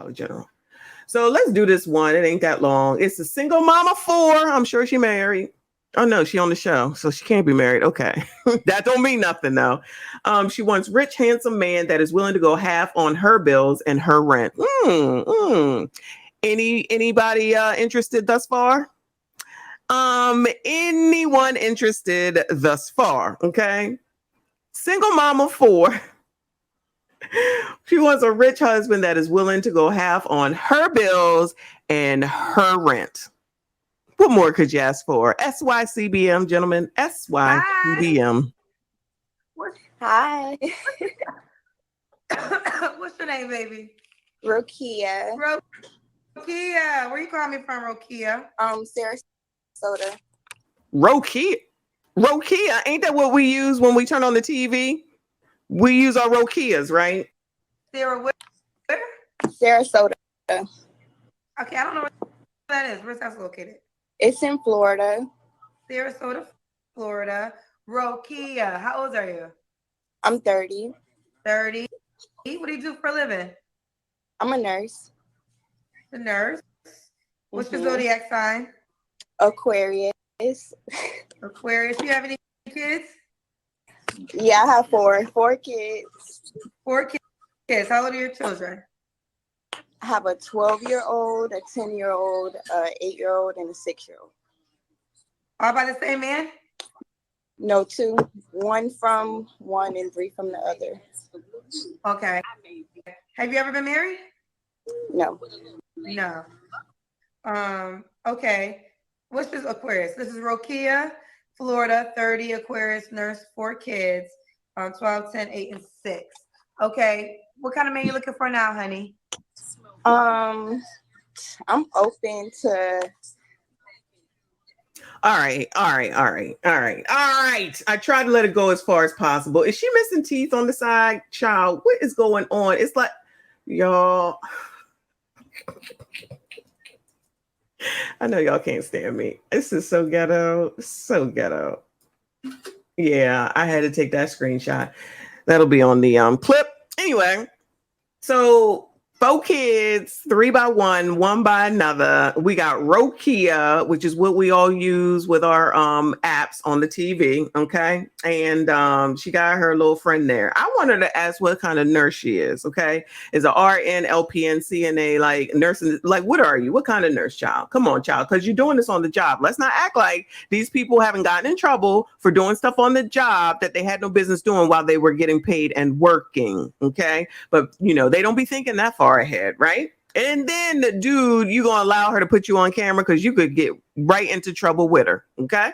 Dollar General. So let's do this one. It ain't that long. It's a single mama 4. I'm sure she married. Oh no, she on the show, so she can't be married. Okay. That don't mean nothing though. She wants rich, handsome man that is willing to go half on her bills and her rent. Anybody interested thus far? Anyone interested thus far? Okay. Single mama 4. She wants a rich husband that is willing to go half on her bills and her rent. What more could you ask for? SYCBM, gentlemen. SYCBM. Hi. What's your name, baby? Rokia. Rokia. Where you calling me from, Rokia? Sarasota. Rokia. Ain't that what we use when we turn on the TV? We use our Rokias, right? Sarah, where? Sarasota. Okay, I don't know where that is. Where's that located? It's in Florida. Sarasota, Florida. Rokia, how old are you? I'm 30. 30. What do you do for a living? I'm a nurse. A nurse? What's your zodiac sign? Aquarius. Aquarius. You have any kids? Yeah, I have 4 kids. 4 kids. How old are your children? I have a 12-year-old, a 10-year-old, a 8-year-old, and a 6-year-old. All by the same man? No, 2. 1 from one and 3 from the other. Okay. Have you ever been married? No. No. Okay. What's this Aquarius? This is Rokia, Florida, 30, Aquarius, nurse, 4 kids, 12, 10, 8, and 6. Okay. What kind of man you looking for now, honey? I'm open to. All right. I tried to let it go as far as possible. Is she missing teeth on the side? Child, what is going on? It's like, y'all. I know y'all can't stand me. This is so ghetto. So ghetto. Yeah, I had to take that screenshot. That'll be on the clip. Anyway, so 4 kids, 3 by 1, 1 by another. We got Rokia, which is what we all use with our apps on the TV. Okay. And she got her little friend there. I wanted to ask what kind of nurse she is. Okay. Is a RN, LPN, CNA, like nursing? Like, what are you? What kind of nurse, child? Come on, child, because you're doing this on the job. Let's not act like these people haven't gotten in trouble for doing stuff on the job that they had no business doing while they were getting paid and working. Okay. But, you know, they don't be thinking that far ahead, right? And then the dude, you gonna allow her to put you on camera because you could get right into trouble with her. Okay.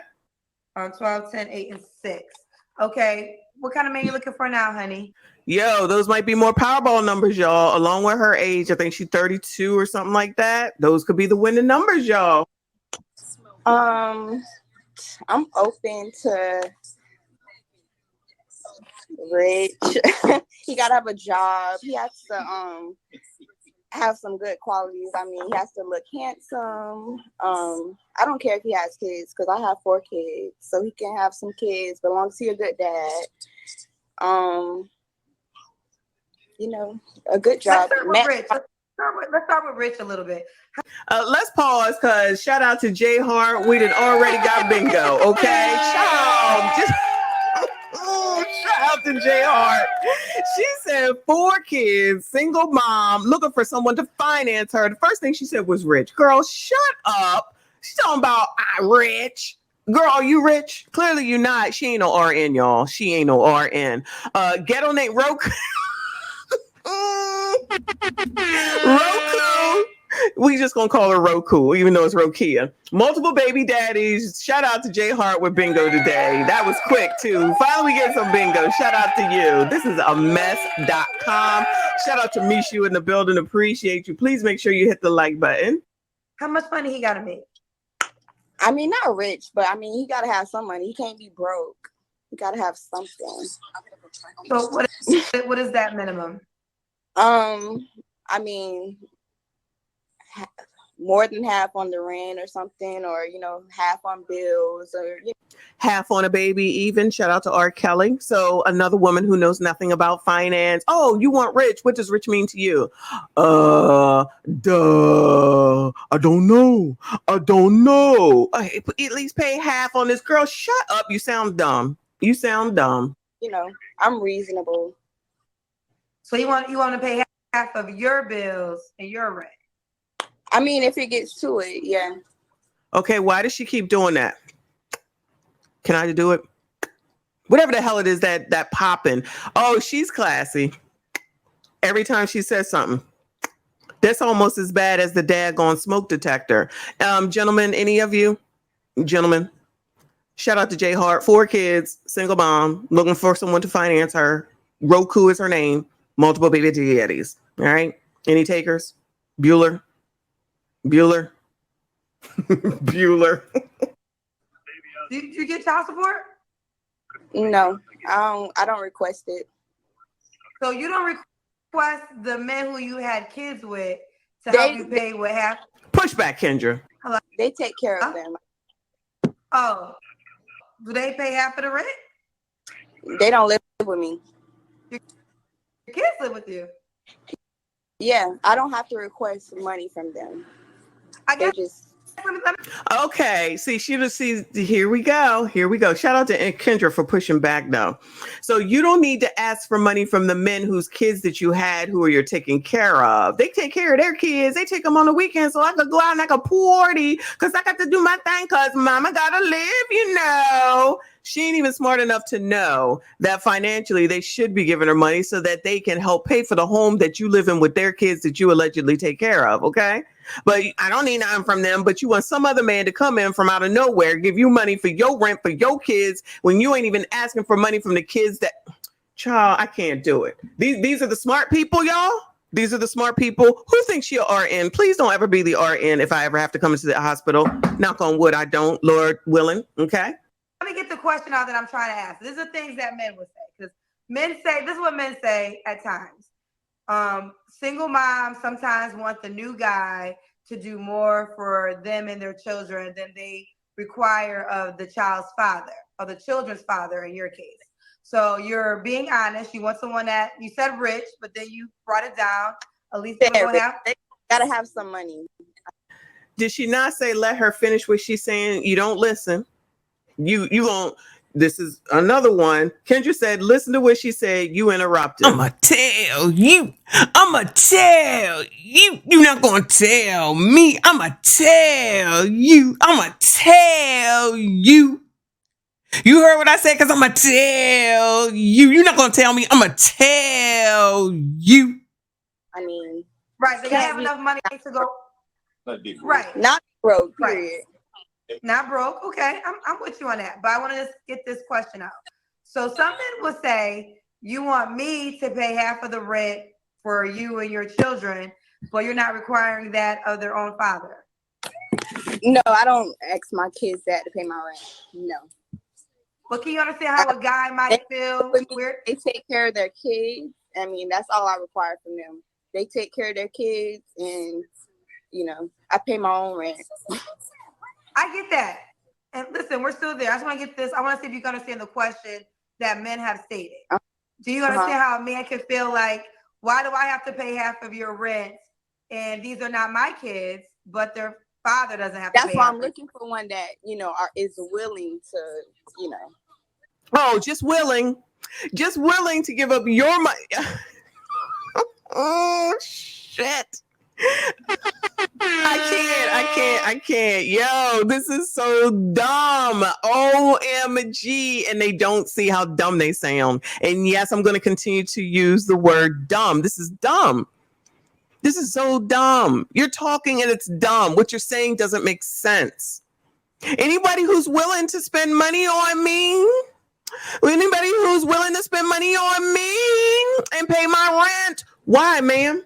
12, 10, 8, and 6. Okay. What kind of man you looking for now, honey? Yo, those might be more Powerball numbers, y'all. Along with her age, I think she's 32 or something like that. Those could be the winning numbers, y'all. I'm open to rich. He gotta have a job. He has to have some good qualities. I mean, he has to look handsome. I don't care if he has kids because I have 4 kids, so he can have some kids, but as long as he's a good dad. You know, a good job. Let's start with Rich a little bit. Let's pause because shout out to Jay Hart. We done already got bingo. Okay, shout out to Jay Hart. She said 4 kids, single mom, looking for someone to finance her. The first thing she said was rich. Girl, shut up. She's talking about rich. Girl, are you rich? Clearly you're not. She ain't no RN, y'all. She ain't no RN. Ghetto Nate Roku. Roku. We just gonna call her Roku, even though it's Rokia. Multiple baby daddies. Shout out to Jay Hart with bingo today. That was quick too. Finally we get some bingo. Shout out to you. This is a mess.com. Shout out to Michon in the building. Appreciate you. Please make sure you hit the like button. How much money he gotta make? I mean, not rich, but I mean, he gotta have some money. He can't be broke. He gotta have something. So what is that minimum? I mean, more than half on the rent or something, or half on bills, or Half on a baby, even. Shout out to R. Kelly. So another woman who knows nothing about finance. Oh, you want rich? What does rich mean to you? Duh. I don't know. Hey, at least pay half on this. Girl, shut up. You sound dumb. I'm reasonable. So you want to pay half of your bills and your rent? I mean, if it gets to it, yeah. Okay, why does she keep doing that? Can I do it? Whatever the hell it is that popping. Oh, she's classy. Every time she says something. That's almost as bad as the daggone smoke detector. Gentlemen, any of you? Gentlemen. Shout out to Jay Hart. 4 kids, single mom, looking for someone to finance her. Roku is her name. Multiple baby daddies. All right. Any takers? Bueller. Do you get child support? No, I don't request it. So you don't request the men who you had kids with to help you pay what half? Push back, Kendra. Hello? They take care of them. Oh, do they pay half of the rent? They don't live with me. Your kids live with you. Yeah, I don't have to request money from them. I guess. Okay, see, she just sees. Here we go. Shout out to Kendra for pushing back, though. So you don't need to ask for money from the men whose kids that you had who you're taking care of. They take care of their kids. They take them on the weekend, so I could go out and I could party because I got to do my thing because mama gotta live. She ain't even smart enough to know that financially they should be giving her money so that they can help pay for the home that you live in with their kids that you allegedly take care of. Okay. But I don't need nothing from them, but you want some other man to come in from out of nowhere, give you money for your rent for your kids when you ain't even asking for money from the kids that, child, I can't do it. These are the smart people, y'all. These are the smart people. Who thinks you're RN? Please don't ever be the RN if I ever have to come into the hospital. Knock on wood, I don't, Lord willing. Okay. Let me get the question out that I'm trying to ask. These are things that men would say, because men say, this is what men say at times. Single moms sometimes want the new guy to do more for them and their children than they require of the child's father, or the children's father in your case. So you're being honest. You want someone that, you said rich, but then you brought it down. At least they gotta have some money. Did she not say let her finish what she's saying? You don't listen. You won't. This is another one. Kendra said, listen to what she said. You interrupted. I'ma tell you. You're not going to tell me. I'ma tell you. You heard what I said? Because I'ma tell you. You're not going to tell me. I'ma tell you. I mean. Right. They have enough money to go. Right. Not broke, period. Right. Not broke. Okay, I'm with you on that. But I want to get this question out. So some men will say, you want me to pay half of the rent for you and your children, but you're not requiring that of their own father. No, I don't ask my kids that to pay my rent. No. But can you understand how a guy might feel weird? They take care of their kids. I mean, that's all I require from them. They take care of their kids, and I pay my own rent. I get that. And listen, we're still there. I just want to get this. I want to see if you can understand the question that men have stated. Do you understand how a man can feel like, why do I have to pay half of your rent? And these are not my kids, but their father doesn't have to pay. That's why I'm looking for one that, is willing to, Oh, just willing to give up your money. Oh, shit. I can't. Yo, this is so dumb. OMG. And they don't see how dumb they sound. And yes, I'm going to continue to use the word dumb. This is dumb. This is so dumb. You're talking and it's dumb. What you're saying doesn't make sense. Anybody who's willing to spend money on me, anybody who's willing to spend money on me and pay my rent, why, ma'am?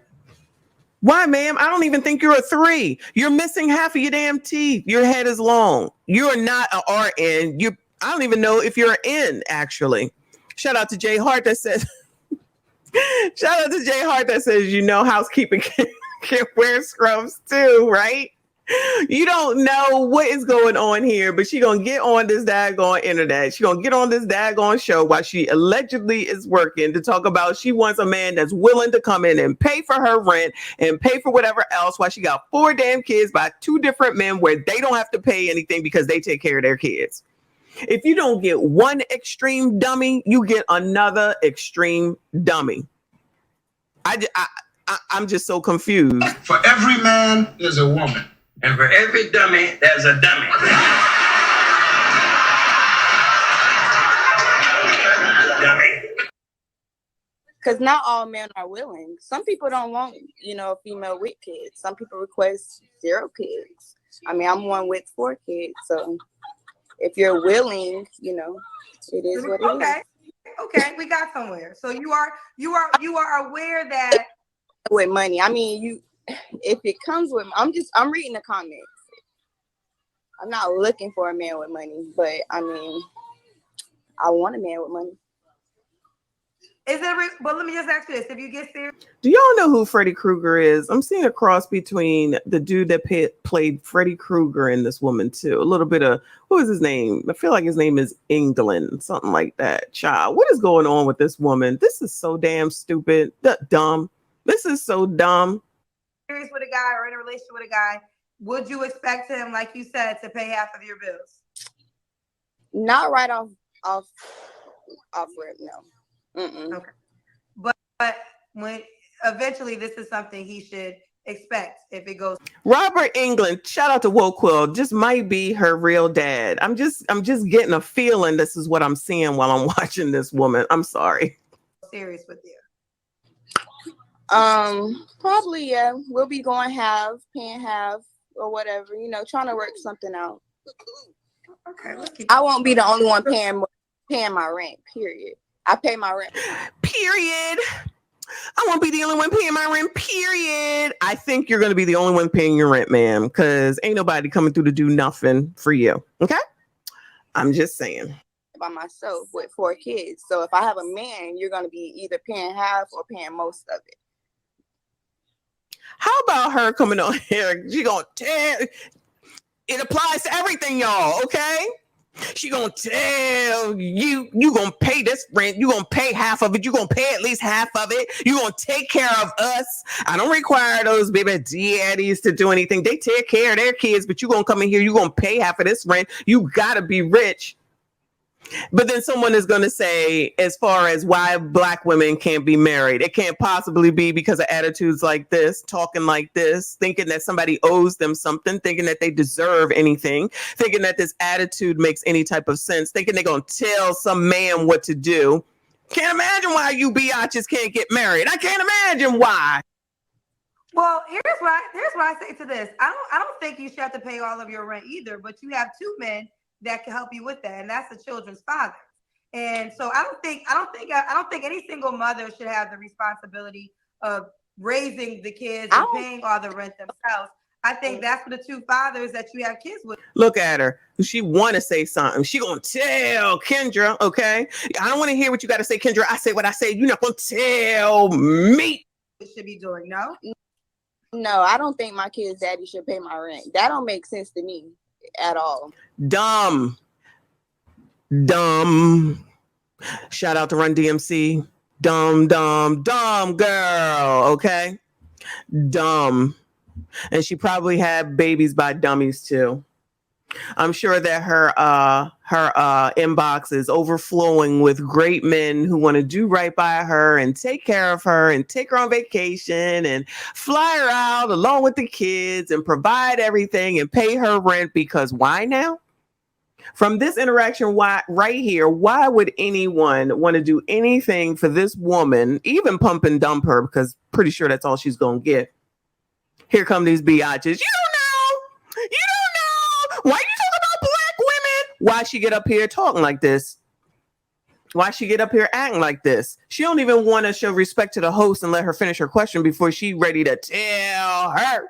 Why, ma'am? I don't even think you're a 3. You're missing half of your damn teeth. Your head is long. You're not an RN. I don't even know if you're an N, actually. Shout out to Jay Hart that says, housekeeping can wear scrubs too, right? You don't know what is going on here, but she gonna get on this daggone internet. She gonna get on this daggone show while she allegedly is working to talk about she wants a man that's willing to come in and pay for her rent and pay for whatever else while she got 4 damn kids by 2 different men where they don't have to pay anything because they take care of their kids. If you don't get one extreme dummy, you get another extreme dummy. I'm just so confused. For every man, there's a woman. And for every dummy, there's a dummy. Dummy. Because not all men are willing. Some people don't want, a female with kids. Some people request 0 kids. I mean, I'm one with 4 kids. So if you're willing, it is what it is. Okay, we got somewhere. So you are aware that with money. I mean, if it comes with, I'm reading the comments. I'm not looking for a man with money, but I mean, I want a man with money. But let me just ask you this: if you get serious, do y'all know who Freddy Krueger is? I'm seeing a cross between the dude that played Freddy Krueger and this woman too. A little bit of, what was his name? I feel like his name is England, something like that. Child, what is going on with this woman? This is so damn stupid, dumb. This is so dumb. Serious with a guy or in a relationship with a guy, would you expect him, like you said, to pay half of your bills? Not right off rip, no. Okay, but when eventually this is something he should expect if it goes. Robert England, shout out to Woquill, just might be her real dad. I'm just getting a feeling this is what I'm seeing while I'm watching this woman. I'm sorry. Serious with you. Probably, yeah. We'll be going paying half or whatever, trying to work something out. Okay. I won't be the only one paying my rent, period. I pay my rent. Period. I won't be the only one paying my rent, period. I think you're going to be the only one paying your rent, ma'am, because ain't nobody coming through to do nothing for you. Okay? I'm just saying. By myself with 4 kids. So if I have a man, you're going to be either paying half or paying most of it. How about her coming on here? She gonna tell. It applies to everything, y'all. Okay? She gonna tell you gonna pay this rent. You gonna pay half of it. You gonna pay at least half of it. You gonna take care of us. I don't require those baby daddies to do anything. They take care of their kids, but you gonna come in here. You gonna pay half of this rent. You gotta be rich. But then someone is going to say, as far as why Black women can't be married, it can't possibly be because of attitudes like this, talking like this, thinking that somebody owes them something, thinking that they deserve anything, thinking that this attitude makes any type of sense, thinking they're going to tell some man what to do. Can't imagine why you biatches can't get married. I can't imagine why. Well, here's what I say to this. I don't think you should have to pay all of your rent either, but you have 2 men that can help you with that, and that's the children's father. And so I don't think any single mother should have the responsibility of raising the kids and paying all the rent themselves. I think that's for the 2 fathers that you have kids with. Look at her. She want to say something. She gonna tell Kendra, okay? I don't want to hear what you got to say, Kendra. I say what I say. You're not gonna tell me. It should be doing No, I don't think my kid's daddy should pay my rent. That don't make sense to me at all. Dumb. Shout out to Run DMC. Dumb girl. Okay. Dumb. And she probably had babies by dummies too. I'm sure that her inbox is overflowing with great men who want to do right by her and take care of her and take her on vacation and fly her out along with the kids and provide everything and pay her rent, because why now? From this interaction, why right here, why would anyone want to do anything for this woman, even pump and dump her, because pretty sure that's all she's going to get. Here come these biatches. You don't know. Why you talking about Black women? Why she get up here talking like this? Why she get up here acting like this? She don't even want to show respect to the host and let her finish her question before she ready to tell her.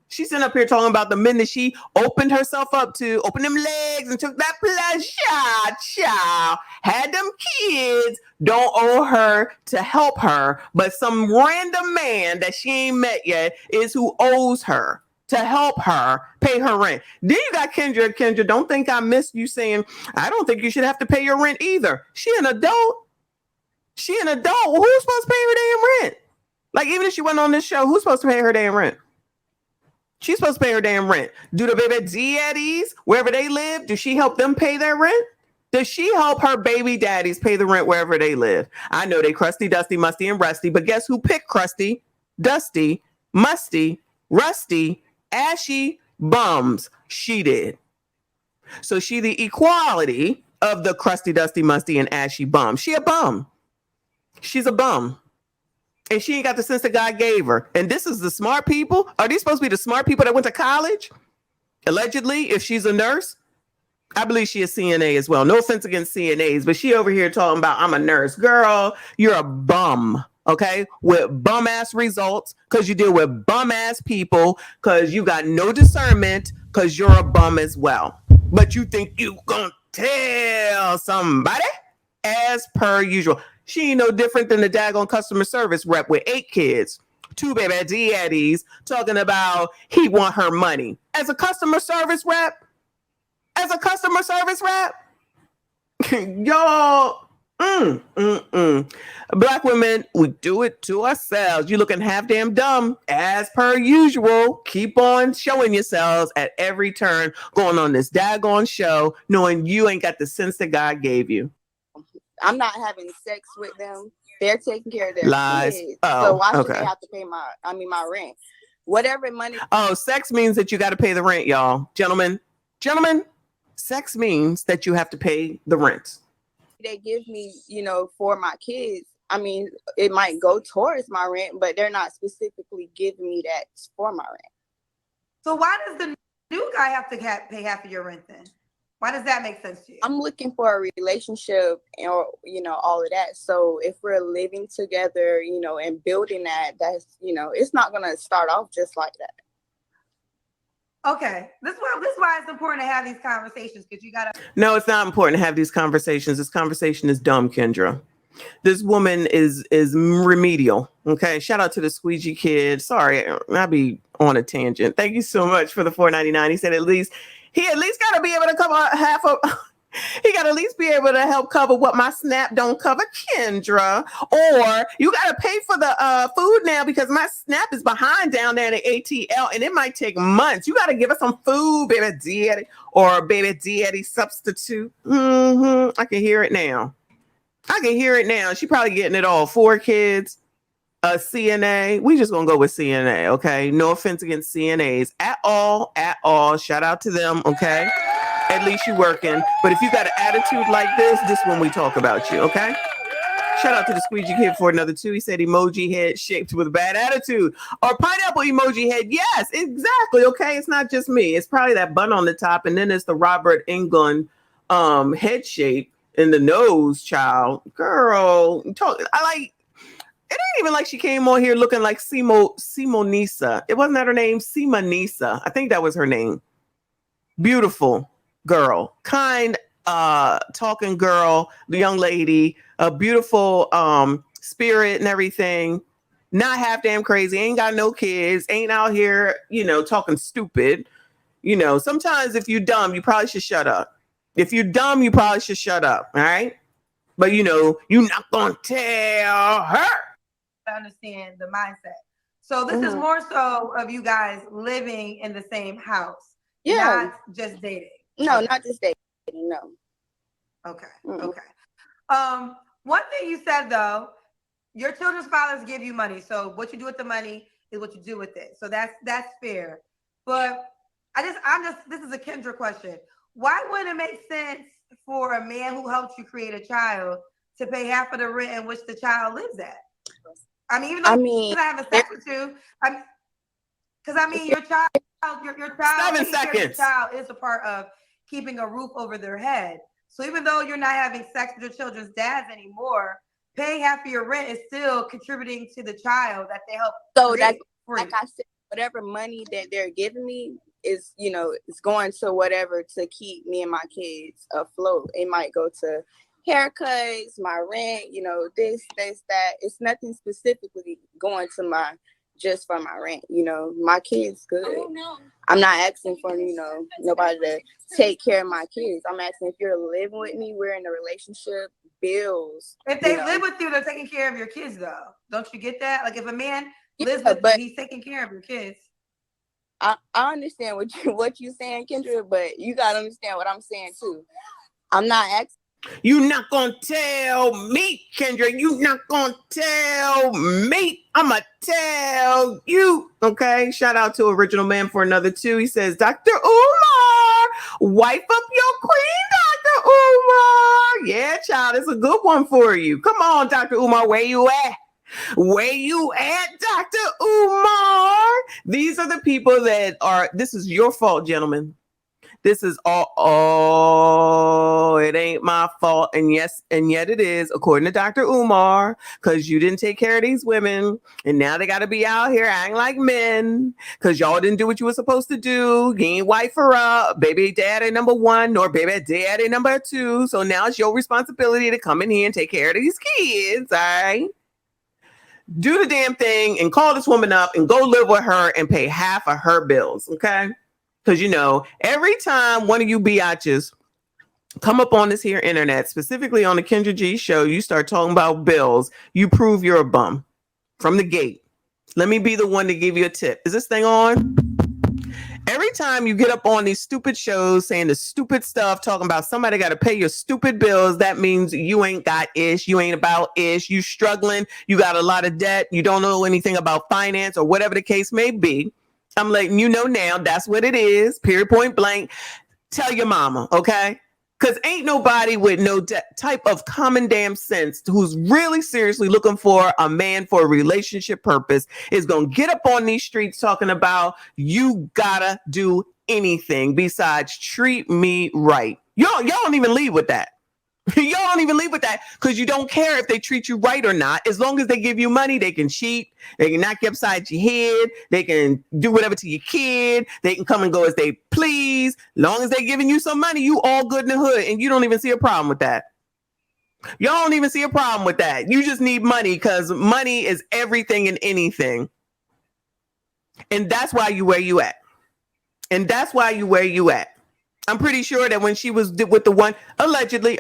She's sitting up here talking about the men that she opened herself up to, opened them legs and took that pleasure, child. Had them kids, don't owe her to help her, but some random man that she ain't met yet is who owes her. to help her pay her rent. Then you got Kendra. Kendra, don't think I missed you saying, I don't think you should have to pay your rent either. She an adult. She an adult. Well, who's supposed to pay her damn rent? Like, even if she went on this show, who's supposed to pay her damn rent? She's supposed to pay her damn rent. Do the baby daddies, wherever they live, does she help them pay their rent? Does she help her baby daddies pay the rent wherever they live? I know they crusty, dusty, musty, and rusty, but guess who picked crusty, dusty, musty, rusty, ashy bums? She did. So she the equality of the crusty, dusty, musty, and ashy bum. She a bum. She's a bum. And she ain't got the sense that God gave her. And this is the smart people. Are these supposed to be the smart people that went to college? Allegedly, if she's a nurse. I believe she is CNA as well. No offense against CNAs, but she over here talking about, I'm a nurse. Girl, you're a bum, okay? With bum ass results, because you deal with bum ass people, because you got no discernment, because you're a bum as well. But you think you gonna tell somebody as per usual. She ain't no different than the daggone customer service rep with 8 kids, 2 baby daddies, talking about he want her money. As a customer service rep, y'all, Black women, we do it to ourselves. You looking half damn dumb as per usual. Keep on showing yourselves at every turn, going on this daggone show, knowing you ain't got the sense that God gave you. I'm not having sex with them. They're taking care of their Lies. kids. Oh, so why should okay. they have to pay my rent? Whatever money. Oh, sex means that you got to pay the rent, y'all. Gentlemen, sex means that you have to pay the rent. They give me, for my kids, I mean, it might go towards my rent, but they're not specifically giving me that for my rent. So why does the new guy have to pay half of your rent then? Why does that make sense to you? I'm looking for a relationship or, all of that. So if we're living together, and building that's, it's not going to start off just like that. Okay. This is why it's important to have these conversations, because you got to. No, it's not important to have these conversations. This conversation is dumb, Kendra. This woman is remedial. Okay. Shout out to the squeegee kid. Sorry, I'll be on a tangent. Thank you so much for the $4.99. He said he at least got to be able to cover half of. He got to at least be able to help cover what my SNAP don't cover, Kendra. Or you got to pay for the food now because my SNAP is behind down there at ATL and it might take months. You got to give us some food, baby daddy, or baby daddy substitute. I can hear it now. She probably getting it all. 4 kids, a CNA. We just gonna go with CNA, okay? No offense against CNAs at all. Shout out to them, okay? At least you working. But if you got an attitude like this one we talk about you, okay? Shout out to the squeegee kid for another 2. He said emoji head shaped with a bad attitude. Or pineapple emoji head. Yes, exactly, okay? It's not just me. It's probably that bun on the top, and then it's the Robert Englund head shape in the nose, child. Girl, it ain't even like she came on here looking like Simonisa. It wasn't that her name? Simonisa. I think that was her name. Beautiful girl, kind, talking girl, the young lady, a beautiful spirit and everything. Not half damn crazy. Ain't got no kids. Ain't out here, talking stupid. Sometimes if you're dumb, you probably should shut up. If you're dumb, you probably should shut up. All right. But you're not gonna tell her. I understand the mindset. So this is more so of you guys living in the same house. Yeah. Not just dating. No, not just dating. No. Okay. Okay. One thing you said though, your children's fathers give you money. So what you do with the money is what you do with it. So that's fair. But this is a Kendra question. Why wouldn't it make sense for a man who helped you create a child to pay half of the rent in which the child lives at? I mean, even though you're not having sex with you, your child, your 7 seconds. Your child is a part of keeping a roof over their head. So even though you're not having sex with your children's dads anymore, paying half of your rent is still contributing to the child that they help. So that, like I said, whatever money that they're giving me is, it's going to whatever to keep me and my kids afloat. It might go to haircuts, my rent, this, that. It's nothing specifically going to my just for my rent. You know, my kids good. I'm not asking for, you know, nobody to take care of my kids. I'm asking if you're living with me, we're in a relationship, bills. If they live with you, they're taking care of your kids, though. Don't you get that? Like if a man lives with you, he's taking care of your kids. I understand what you're saying, Kendra, but you gotta understand what I'm saying too. I'm not asking. You not gonna tell me, Kendra. You not gonna tell me. I'ma tell you. Okay. Shout out to Original Man for another 2. He says, Dr. Umar, wipe up your queen, Dr. Umar. Yeah, child, it's a good one for you. Come on, Dr. Umar, where you at? Where you at, Dr. Umar? These are the people that are, this is your fault, gentlemen. This is all, it ain't my fault. And yes, and yet it is, according to Dr. Umar, because you didn't take care of these women. And now they got to be out here acting like men because y'all didn't do what you were supposed to do. You ain't wife her up. Baby daddy number 1, nor baby daddy number 2. So now it's your responsibility to come in here and take care of these kids. All right. Do the damn thing and call this woman up and go live with her and pay half of her bills. Okay. Because, you know, every time one of you biatches come up on this here internet, specifically on the Kendra G show, you start talking about bills, you prove you're a bum from the gate. Let me be the one to give you a tip. Is this thing on? Every time you get up on these stupid shows saying the stupid stuff, talking about somebody got to pay your stupid bills, that means you ain't got ish. You ain't about ish. You struggling. You got a lot of debt. You don't know anything about finance or whatever the case may be. I'm letting you know now that's what it is. Period, point blank. Tell your mama, okay? Because ain't nobody with no type of common damn sense who's really seriously looking for a man for a relationship purpose is going to get up on these streets talking about you gotta do anything besides treat me right. Y'all don't even lead with that. Y'all don't even leave with that because you don't care if they treat you right or not. As long as they give you money, they can cheat. They can knock you upside your head. They can do whatever to your kid. They can come and go as they please. Long as they're giving you some money, you all good in the hood. And you don't even see a problem with that. Y'all don't even see a problem with that. You just need money because money is everything and anything. And that's why you where you at. And that's why you where you at. I'm pretty sure that when she was with the one, allegedly,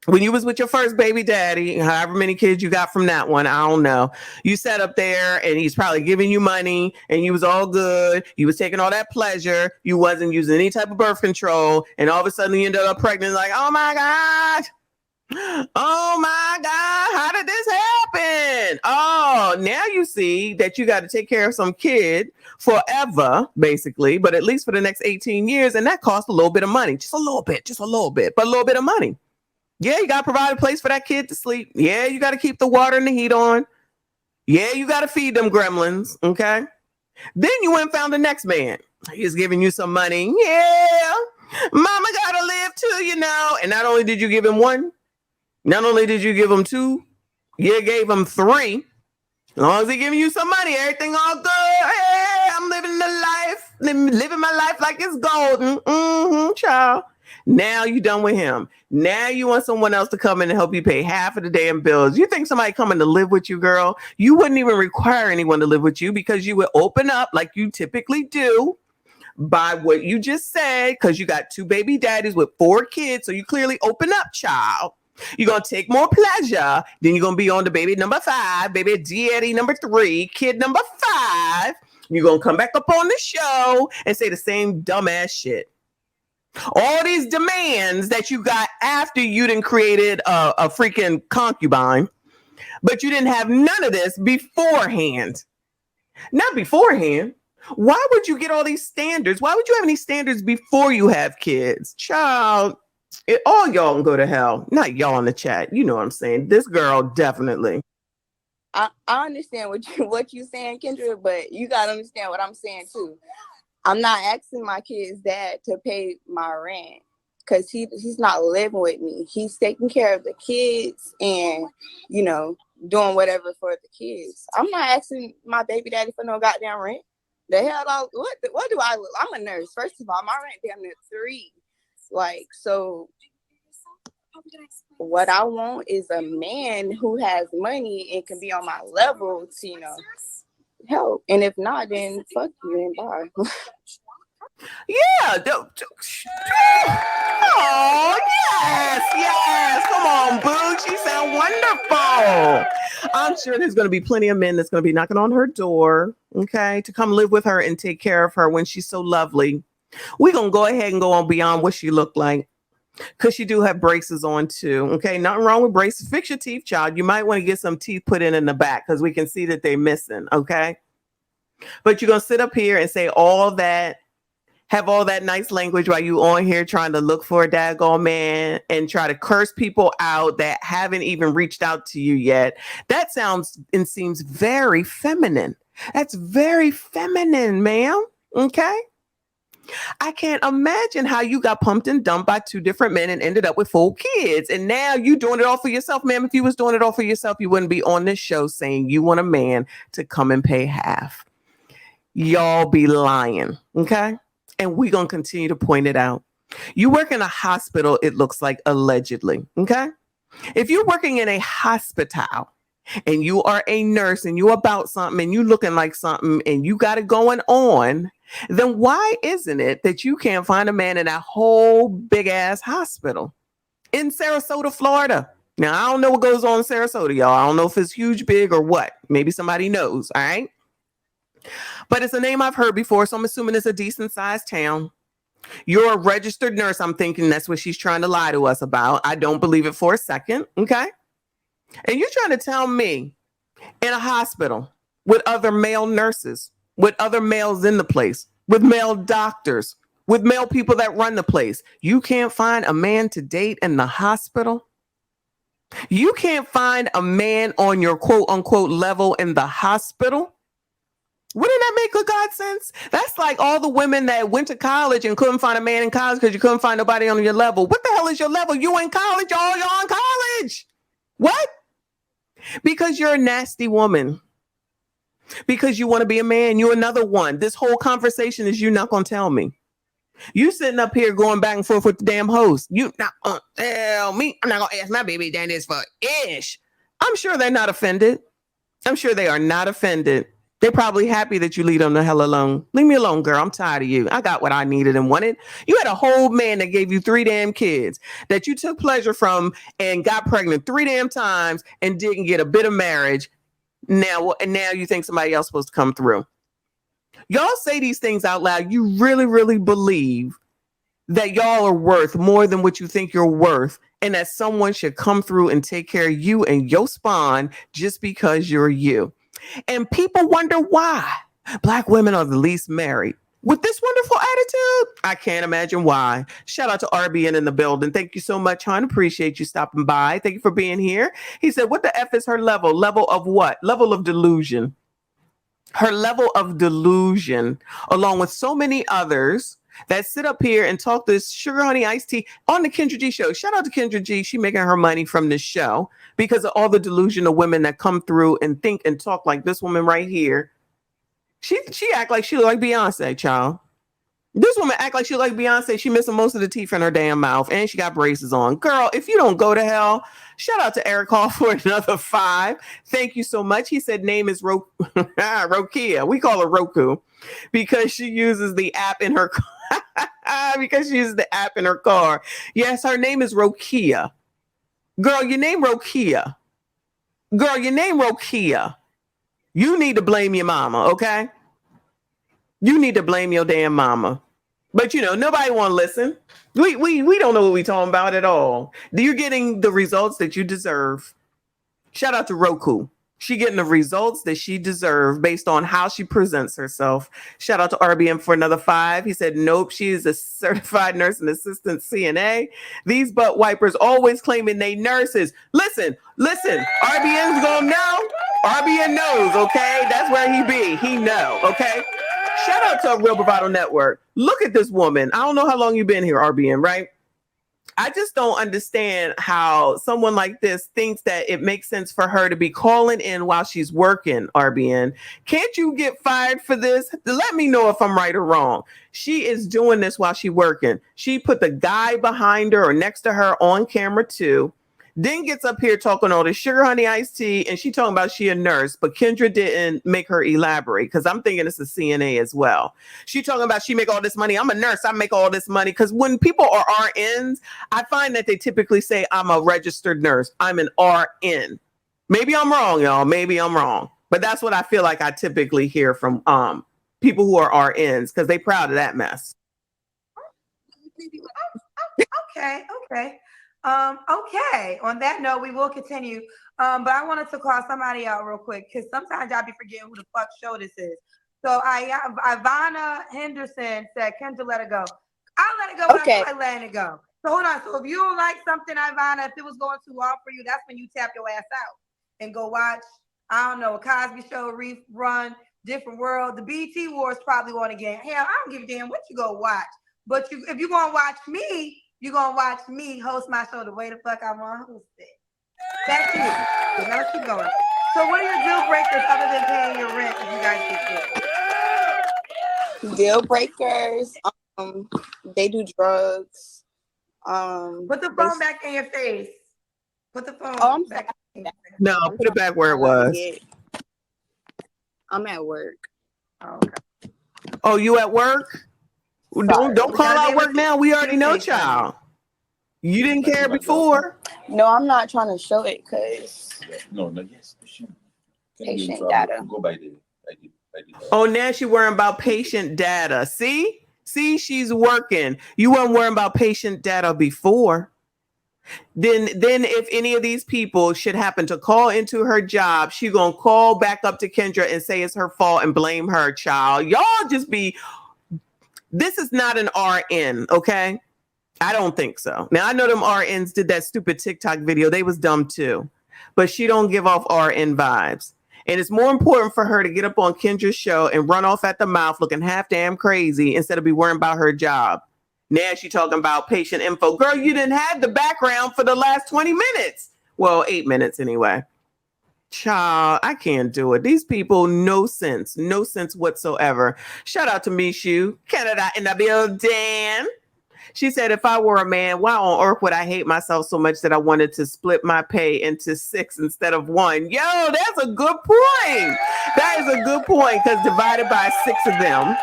when you was with your first baby daddy, however many kids you got from that one, I don't know. You sat up there and he's probably giving you money and you was all good. You was taking all that pleasure. You wasn't using any type of birth control. And all of a sudden you ended up pregnant like, oh my God. Oh my God, how did this happen? Oh, now you see that you got to take care of some kid forever, basically, but at least for the next 18 years. And that costs a little bit of money, just a little bit, but a little bit of money. Yeah, you got to provide a place for that kid to sleep. Yeah, you got to keep the water and the heat on. Yeah, you got to feed them gremlins. Okay. Then you went and found the next man. He's giving you some money. Yeah, mama got to live too, you know. And not only did you give him one, not only did you give him 2, you gave him 3. As long as he giving you some money, everything all good. Hey, I'm living the life, living my life like it's golden. Child. Now you done with him. Now you want someone else to come in and help you pay half of the damn bills. You think somebody coming to live with you, girl? You wouldn't even require anyone to live with you because you would open up like you typically do by what you just said because you got 2 baby daddies with 4 kids. So you clearly open up, child. You're going to take more pleasure. Then you're going to be on the baby number 5, baby daddy number 3, kid number 5. You're going to come back up on the show and say the same dumbass shit. All these demands that you got after you done created a freaking concubine, but you didn't have none of this beforehand. Not beforehand. Why would you get all these standards? Why would you have any standards before you have kids? Child. All y'all can go to hell. Not y'all in the chat. You know what I'm saying. This girl definitely. I understand what you saying, Kendra, but you gotta understand what I'm saying too. I'm not asking my kid's dad to pay my rent because he's not living with me. He's taking care of the kids and, you know, doing whatever for the kids. I'm not asking my baby daddy for no goddamn rent. The hell, what do I look? I'm a nurse. First of all, my rent damn near 3. Like, so what I want is a man who has money and can be on my level to, you know, help. And if not, then fuck you and bye. Yeah. Oh, yes. Come on, boo. She sound wonderful. I'm sure there's going to be plenty of men that's going to be knocking on her door, okay, to come live with her and take care of her when she's so lovely. We're going to go ahead and go on beyond what she looked like, because she do have braces on too. Okay, nothing wrong with braces. Fix your teeth, child. You might want to get some teeth put in the back because we can see that they're missing. Okay, but you're going to sit up here and say all that, have all that nice language while you on here trying to look for a daggone man and try to curse people out that haven't even reached out to you yet. That sounds and seems very feminine. That's very feminine, ma'am. Okay. I can't imagine how you got pumped and dumped by two different men and ended up with 4 kids. And now you doing it all for yourself, ma'am. If you was doing it all for yourself, you wouldn't be on this show saying you want a man to come and pay half. Y'all be lying. Okay. And we're going to continue to point it out. You work in a hospital, it looks like, allegedly. Okay. If you're working in a hospital and you are a nurse and you about something and you looking like something and you got it going on, then why isn't it that you can't find a man in that whole big ass hospital in Sarasota, Florida? Now, I don't know what goes on in Sarasota, y'all. I don't know if it's huge, big, or what. Maybe somebody knows. All right. But it's a name I've heard before, so I'm assuming it's a decent sized town. You're a registered nurse. I'm thinking that's what she's trying to lie to us about. I don't believe it for a second. Okay. And you're trying to tell me in a hospital with other male nurses, with other males in the place, with male doctors, with male people that run the place, you can't find a man to date in the hospital? You can't find a man on your quote unquote level in the hospital? Wouldn't that make good God sense? That's like all the women that went to college and couldn't find a man in college because you couldn't find nobody on your level. What the hell is your level? You in college, y'all. You're in college. What? Because you're a nasty woman. Because you want to be a man. You're another one. This whole conversation is you not going to tell me. You sitting up here going back and forth with the damn host. You not going to tell me. I'm not going to ask my baby daddies for ish. I'm sure they're not offended. I'm sure they are not offended. They're probably happy that you leave them the hell alone. Leave me alone, girl. I'm tired of you. I got what I needed and wanted. You had a whole man that gave you 3 damn kids that you took pleasure from and got pregnant 3 damn times and didn't get a bit of marriage. Now you think somebody else is supposed to come through. Y'all say these things out loud. You really, really believe that y'all are worth more than what you think you're worth, and that someone should come through and take care of you and your spawn just because you're you. And people wonder why Black women are the least married. With this wonderful attitude, I can't imagine why. Shout out to RBN in the building. Thank you so much, hon. Appreciate you stopping by. Thank you for being here. He said, what the F is her level? Level of what? Level of delusion. Her level of delusion, along with so many others that sit up here and talk this sugar honey iced tea on the Kendra G show. Shout out to Kendra G. She making her money from this show because of all the delusional women that come through and think and talk like this woman right here. She act like she look like Beyonce, child. This woman act like she look like Beyonce. She missing most of the teeth in her damn mouth and she got braces on. Girl, if you don't go to hell, shout out to Eric Hall for another 5. Thank you so much. He said name is Rokia. We call her Roku because she uses the app in her car. Because she uses the app in her car. Yes, her name is Rokia. Girl, your name Rokia. Girl, your name Rokia. You need to blame your mama, okay? You need to blame your damn mama. But you know, nobody want to listen. We don't know what we talking about at all. You're getting the results that you deserve. Shout out to Roku. She getting the results that she deserves based on how she presents herself. Shout out to RBM for another 5. He said, nope, she is a certified nurse and assistant CNA. These butt wipers always claiming they nurses. Listen, RBM's gonna know. RBM knows, okay? That's where he be. He know, okay? Shout out to Real Bravado Network. Look at this woman. I don't know how long you've been here, RBM, right? I just don't understand how someone like this thinks that it makes sense for her to be calling in while she's working, RBN. Can't you get fired for this? Let me know if I'm right or wrong. She is doing this while she's working. She put the guy behind her or next to her on camera too, Then gets up here talking all this sugar honey iced tea, and she talking about she a nurse, but Kendra didn't make her elaborate because I'm thinking it's a CNA as well. She talking about she make all this money. I'm a nurse. I make all this money. Because when people are RNs, I find that they typically say I'm a registered nurse. I'm an RN. Maybe I'm wrong, y'all. Maybe I'm wrong. But that's what I feel like I typically hear from people who are RNs because they proud of that mess. Okay. Okay. On that note, we will continue. But I wanted to call somebody out real quick because sometimes y'all be forgetting who the fuck show this is. So Ivana Henderson said, Kendra, let it go. I'll let it go when I feel like letting it go. So hold on. So if you don't like something, Ivana, if it was going too hard for you, that's when you tap your ass out and go watch, I don't know, a Cosby Show, rerun, Different World. The BT Wars probably won again. Hell, I don't give a damn what you go watch. But if you're going to watch me, you're going to watch me host my show the way the fuck I want to host it. Back to you. So now let's keep going. So what are your deal breakers other than paying your rent if you guys get Deal breakers. They do drugs. Put the phone back in your face. Put the phone back. No, put it back where it was. I'm at work. Oh, okay. Oh, you at work? Don't call out work now. We already know, child. You didn't care before. No, I'm not trying to show it because Yes. patient data. Go by the Oh, now she worrying about patient data. See, she's working. You weren't worrying about patient data before. Then if any of these people should happen to call into her job, she gonna call back up to Kendra and say it's her fault and blame her, child. Y'all just be. This is not an RN, okay? I don't think so. Now I know them RNs did that stupid TikTok video. They was dumb too, but she don't give off RN vibes. And it's more important for her to get up on Kendra's show and run off at the mouth looking half damn crazy instead of be worrying about her job. Now she talking about patient info. Girl, you didn't have the background for the last 20 minutes. Well, 8 minutes anyway. Child, I can't do it. These people, no sense whatsoever. Shout out to Michon, Canada in the building. She said, if I were a man, why on earth would I hate myself so much that I wanted to split my pay into 6 instead of 1? Yo, that's a good point. That is a good point because divided by 6 of them,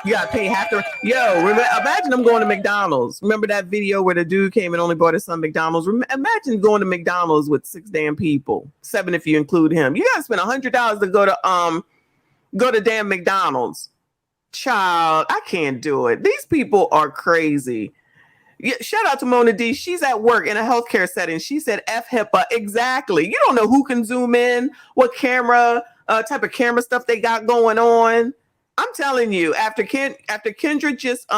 you got to pay half the... Yo, imagine them going to McDonald's. Remember that video where the dude came and only bought his son McDonald's? Imagine going to McDonald's with 6 damn people. 7 if you include him. You got to spend $100 to go to damn McDonald's. Child, I can't do it. These people are crazy. Yeah, shout out to Mona D. She's at work in a healthcare setting. She said F HIPAA. Exactly. You don't know who can zoom in, what camera, type of camera stuff they got going on. I'm telling you, after Kendra just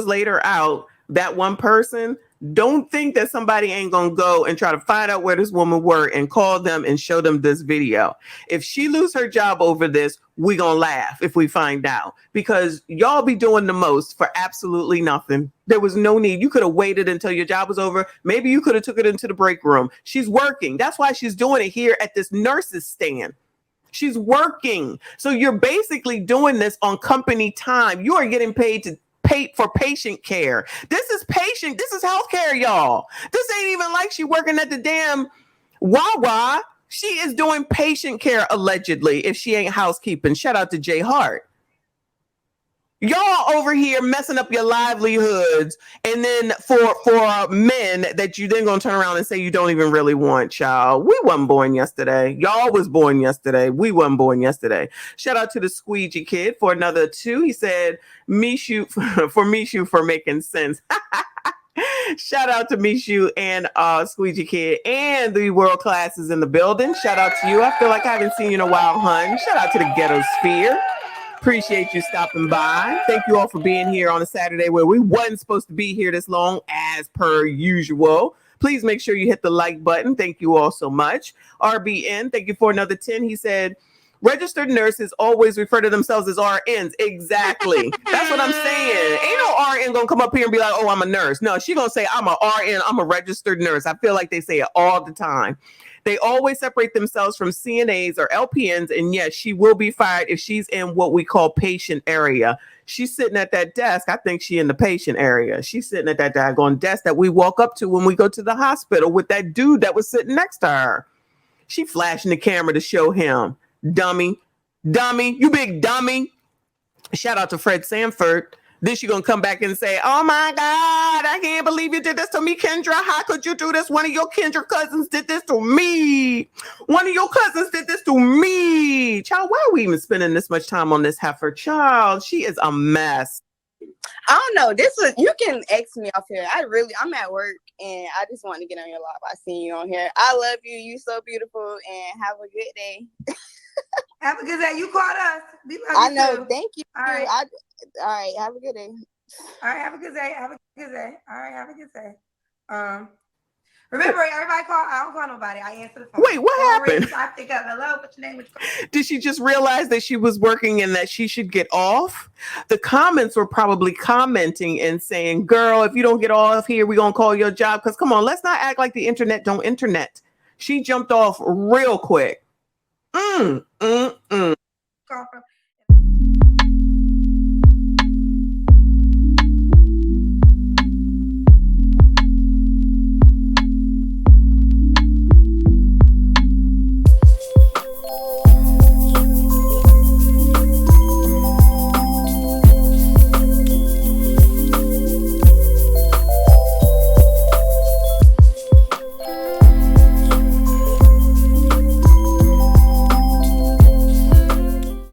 laid her out, that one person, don't think that somebody ain't gonna go and try to find out where this woman worked and call them and show them this video. If she lose her job over this, we gonna laugh if we find out, because y'all be doing the most for absolutely nothing. There was no need. You could have waited until your job was over. Maybe you could have took it into the break room. She's working. That's why she's doing it here at this nurse's stand. She's working. So you're basically doing this on company time. You are getting paid to pay for patient care. This is healthcare, y'all. This ain't even like she working at the damn Wawa. She is doing patient care allegedly if she ain't housekeeping. Shout out to Jay Hart. Y'all over here messing up your livelihoods, and then for men that you then gonna turn around and say you don't even really want, child. We wasn't born yesterday. Y'all was born yesterday. We wasn't born yesterday. Shout out to the Squeegee Kid for another 2. He said, Michon for making sense. Shout out to Michon and Squeegee Kid and the world class is in the building. Shout out to you. I feel like I haven't seen you in a while, hun. Shout out to the Ghetto Sphere. Appreciate you stopping by. Thank you all for being here on a Saturday where we wasn't supposed to be here this long as per usual. Please make sure you hit the like button. Thank you all so much. RBN, thank you for another 10. He said, Registered nurses always refer to themselves as RNs. Exactly. That's what I'm saying. Ain't no RN gonna come up here and be like, oh, I'm a nurse. No, she gonna say, I'm a RN, I'm a registered nurse. I feel like they say it all the time. They always separate themselves from CNAs or LPNs. And yes, she will be fired if she's in what we call patient area. She's sitting at that desk. I think she in the patient area. She's sitting at that daggone desk that we walk up to when we go to the hospital with that dude that was sitting next to her. She flashing the camera to show him. Dummy, you big dummy. Shout out to Fred Sanford. Then she gonna come back and say, oh my God, I can't believe you did this to me, Kendra. How could you do this? One of your Kendra cousins did this to me. One of your cousins did this to me. Child, why are we even spending this much time on this heifer? Child, she is a mess. I don't know. You can X me off here. I'm at work and I just want to get on your live. I seen you on here. I love you. You so beautiful and have a good day. Have a good day. You caught us. I know. Too. Thank you. All right. All right. Have a good day. All right. Have a good day. Have a good day. All right. Have a good day. Remember, everybody call. I don't call nobody. I answer the phone. Wait, what happened? I pick up. Hello. What's your name? Did she just realize that she was working and that she should get off? The comments were probably commenting and saying, girl, if you don't get off here, we're going to call your job. Because come on, let's not act like the internet don't internet. She jumped off real quick.